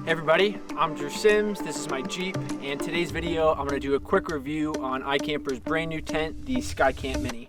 Hey everybody, I'm Drew Sims, this is my Jeep, and today's video I'm going to do a quick review on iKamper's brand new tent, the SKYCAMP Mini.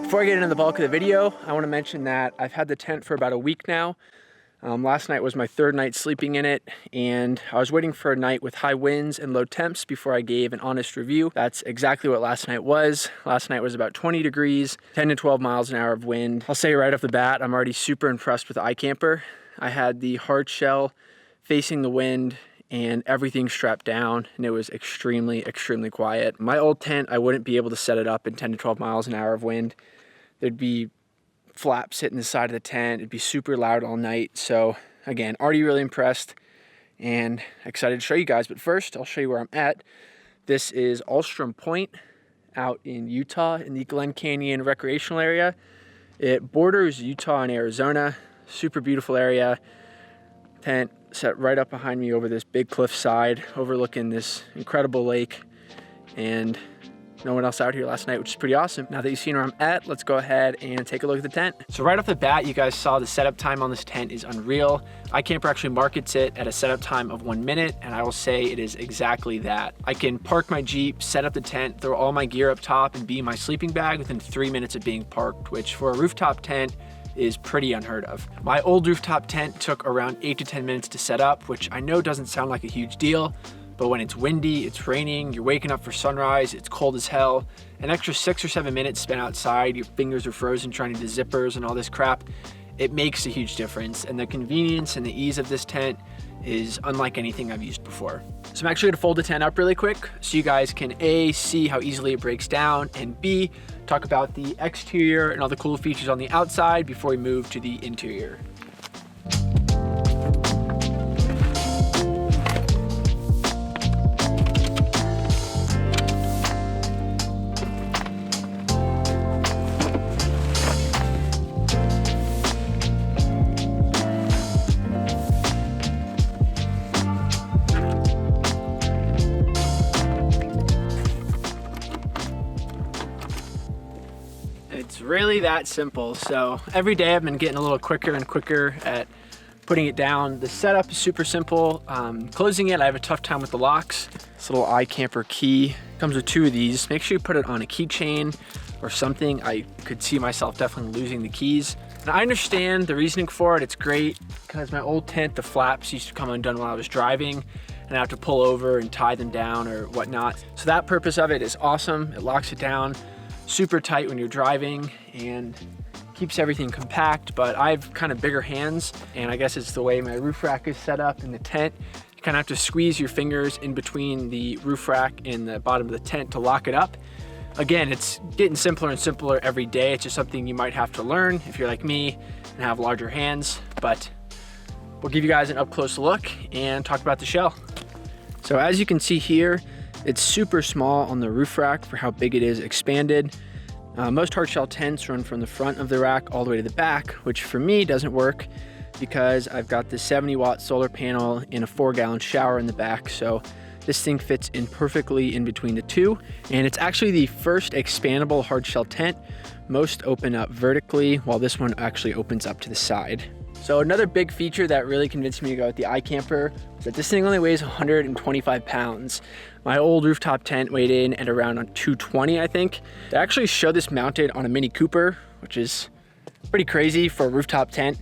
Before I get into the bulk of the video, I want to mention that I've had the tent for about a week now. Last night was my third night sleeping in it, and I was waiting for a night with high winds and low temps before I gave an honest review. That's exactly what last night was. Last night was about 20 degrees, 10 to 12 miles an hour of wind. I'll say right off the bat, I'm already super impressed with iKamper. I had the hard shell facing the wind and everything strapped down, and it was extremely quiet. My old tent, I wouldn't be able to set it up in 10 to 12 miles an hour of wind. There'd be flaps hitting the side of the tent. It'd be super loud all night. So again, already really impressed and excited to show you guys. But first, I'll show you where I'm at. This is Allstrom Point out in Utah in the Glen Canyon recreational area. It borders Utah and Arizona. Super beautiful area. Tent set right up behind me over this big cliff side, overlooking this incredible lake. And no one else out here last night, which is pretty awesome. Now that you've seen where I'm at, let's go ahead and take a look at the tent. So right off the bat, you guys saw the setup time on this tent is unreal. iKamper actually markets it at a setup time of 1 minute, and I will say it is exactly that. I can park my Jeep, set up the tent, throw all my gear up top, and be in my sleeping bag within 3 minutes of being parked, which for a rooftop tent is pretty unheard of. My old rooftop tent took around 8 to 10 minutes to set up, which I know doesn't sound like a huge deal, but when it's windy, it's raining, you're waking up for sunrise, it's cold as hell, an extra 6 or 7 minutes spent outside, your fingers are frozen trying to do zippers and all this crap, it makes a huge difference. And the convenience and the ease of this tent is unlike anything I've used before. So I'm actually gonna fold the tent up really quick so you guys can A, see how easily it breaks down, and B, talk about the exterior and all the cool features on the outside before we move to the interior. It's really that simple. So every day I've been getting a little quicker and quicker at putting it down. The setup is super simple. Closing it, I have a tough time with the locks. This little iKamper key comes with 2 of these. Make sure you put it on a keychain or something. I could see myself definitely losing the keys. And I understand the reasoning for it. It's great because my old tent, the flaps used to come undone while I was driving, and I have to pull over and tie them down or whatnot. So that purpose of it is awesome. It locks it down super tight when you're driving and keeps everything compact. But I have kind of bigger hands, and I guess it's the way my roof rack is set up in the tent. You kind of have to squeeze your fingers in between the roof rack and the bottom of the tent to lock it up. Again, it's getting simpler and simpler every day. It's just something you might have to learn if you're like me and have larger hands, but we'll give you guys an up close look and talk about the shell. So as you can see here, it's super small on the roof rack for how big it is expanded. Most hard shell tents run from the front of the rack all the way to the back, which for me doesn't work because I've got the 70-watt solar panel and a 4-gallon shower in the back. So this thing fits in perfectly in between the two. And it's actually the first expandable hard shell tent. Most open up vertically, while this one actually opens up to the side. So another big feature that really convinced me to go with the iKamper is that this thing only weighs 125 pounds. My old rooftop tent weighed in at around 220, I think. They actually show this mounted on a Mini Cooper, which is pretty crazy for a rooftop tent.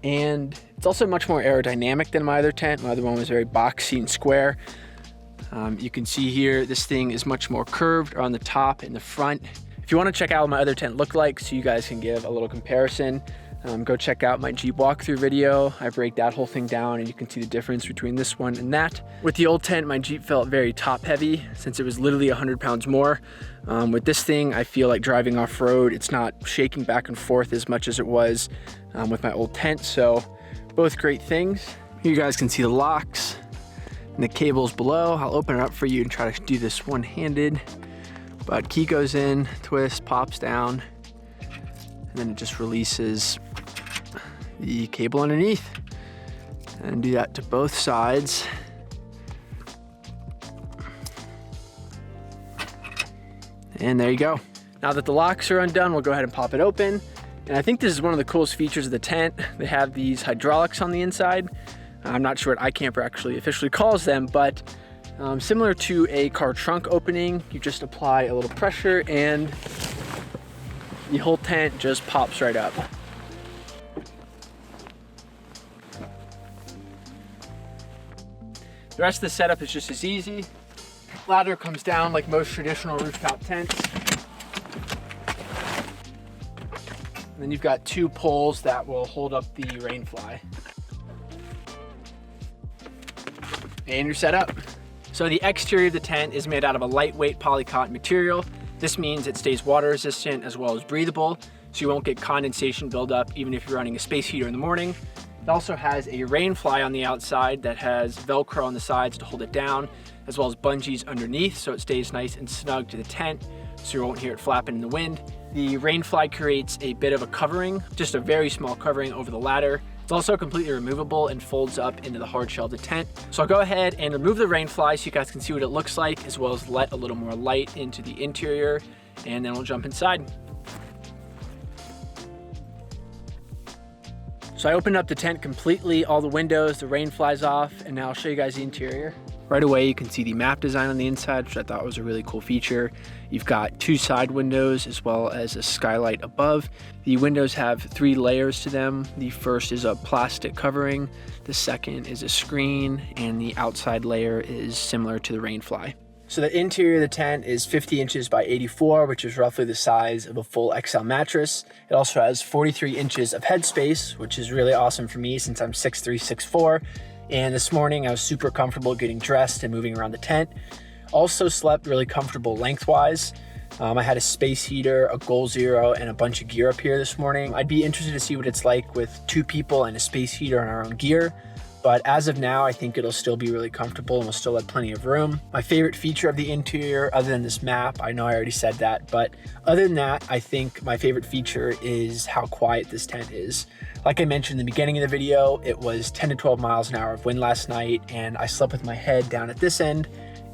And it's also much more aerodynamic than my other tent. My other one was very boxy and square. You can see here, this thing is much more curved on the top and the front. If you want to check out what my other tent looked like so you guys can give a little comparison, go check out my Jeep walkthrough video. I break that whole thing down and you can see the difference between this one and that. With the old tent, my Jeep felt very top heavy since it was literally 100 pounds more. With this thing, I feel like driving off-road, it's not shaking back and forth as much as it was with my old tent. So both great things. Here you guys can see the locks and the cables below. I'll open it up for you and try to do this one-handed. But key goes in, twist, pops down, and then it just releases the cable underneath. And do that to both sides. And there you go. Now that the locks are undone, we'll go ahead and pop it open. And I think this is one of the coolest features of the tent. They have these hydraulics on the inside. I'm not sure what iKamper actually officially calls them, but similar to a car trunk opening, you just apply a little pressure and the whole tent just pops right up. The rest of the setup is just as easy. Ladder comes down like most traditional rooftop tents. And then you've got 2 poles that will hold up the rainfly. And you're set up. So the exterior of the tent is made out of a lightweight polycotton material. This means it stays water resistant as well as breathable, so you won't get condensation buildup even if you're running a space heater in the morning. It also has a rain fly on the outside that has Velcro on the sides to hold it down, as well as bungees underneath so it stays nice and snug to the tent so you won't hear it flapping in the wind. The rain fly creates a bit of a covering, just a very small covering over the ladder. It's also completely removable and folds up into the hard shell of the tent. So I'll go ahead and remove the rain fly so you guys can see what it looks like, as well as let a little more light into the interior, and then we'll jump inside. So I opened up the tent completely, all the windows, the rain flies off, and now I'll show you guys the interior. Right away, you can see the map design on the inside, which I thought was a really cool feature. You've got 2 side windows as well as a skylight above. The windows have 3 layers to them. The first is a plastic covering, the second is a screen, and the outside layer is similar to the rain fly. So the interior of the tent is 50 inches by 84, which is roughly the size of a full XL mattress. It also has 43 inches of headspace, which is really awesome for me since I'm 6'3", 6'4". And this morning I was super comfortable getting dressed and moving around the tent. Also slept really comfortable lengthwise. I had a space heater, a Goal Zero, and a bunch of gear up here this morning. I'd be interested to see what it's like with 2 people and a space heater and our own gear. But as of now, I think it'll still be really comfortable and we'll still have plenty of room. My favorite feature of the interior, other than this map, I know I already said that, but other than that, I think my favorite feature is how quiet this tent is. Like I mentioned in the beginning of the video, it was 10 to 12 miles an hour of wind last night, and I slept with my head down at this end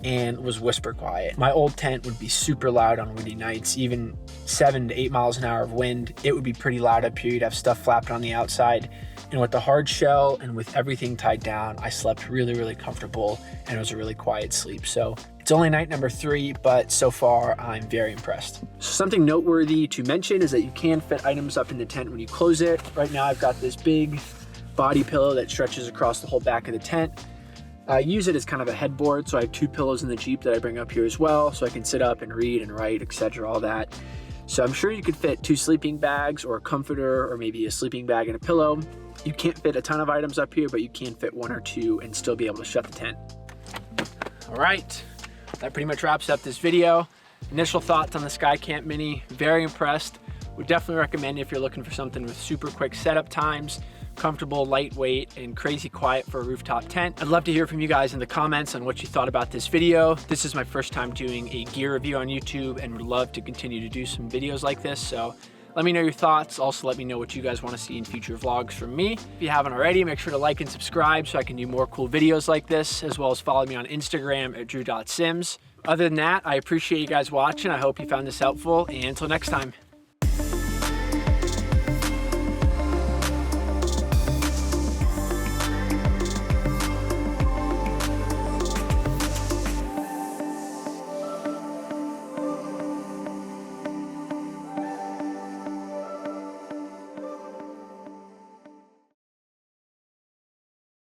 and was whisper quiet. My old tent would be super loud on windy nights, even 7 to 8 miles an hour of wind. It would be pretty loud up here. You'd have stuff flapping on the outside. And with the hard shell and with everything tied down, I slept really, really comfortable, and it was a really quiet sleep. So it's only night number 3, but so far I'm very impressed. So something noteworthy to mention is that you can fit items up in the tent when you close it. Right now I've got this big body pillow that stretches across the whole back of the tent. I use it as kind of a headboard, so I have 2 pillows in the Jeep that I bring up here as well, so I can sit up and read and write, etc., all that. So I'm sure you could fit 2 sleeping bags or a comforter or maybe a sleeping bag and a pillow. You can't fit a ton of items up here, but you can fit 1 or 2 and still be able to shut the tent. All right, that pretty much wraps up this video. Initial thoughts on the SKYCAMP Mini, very impressed. Would definitely recommend it if you're looking for something with super quick setup times, comfortable, lightweight, and crazy quiet for a rooftop tent. I'd love to hear from you guys in the comments on what you thought about this video. This is my first time doing a gear review on YouTube and would love to continue to do some videos like this. So let me know your thoughts. Also, let me know what you guys want to see in future vlogs from me. If you haven't already, make sure to like and subscribe so I can do more cool videos like this, as well as follow me on Instagram at drew.sims. Other than that, I appreciate you guys watching. I hope you found this helpful, and until next time.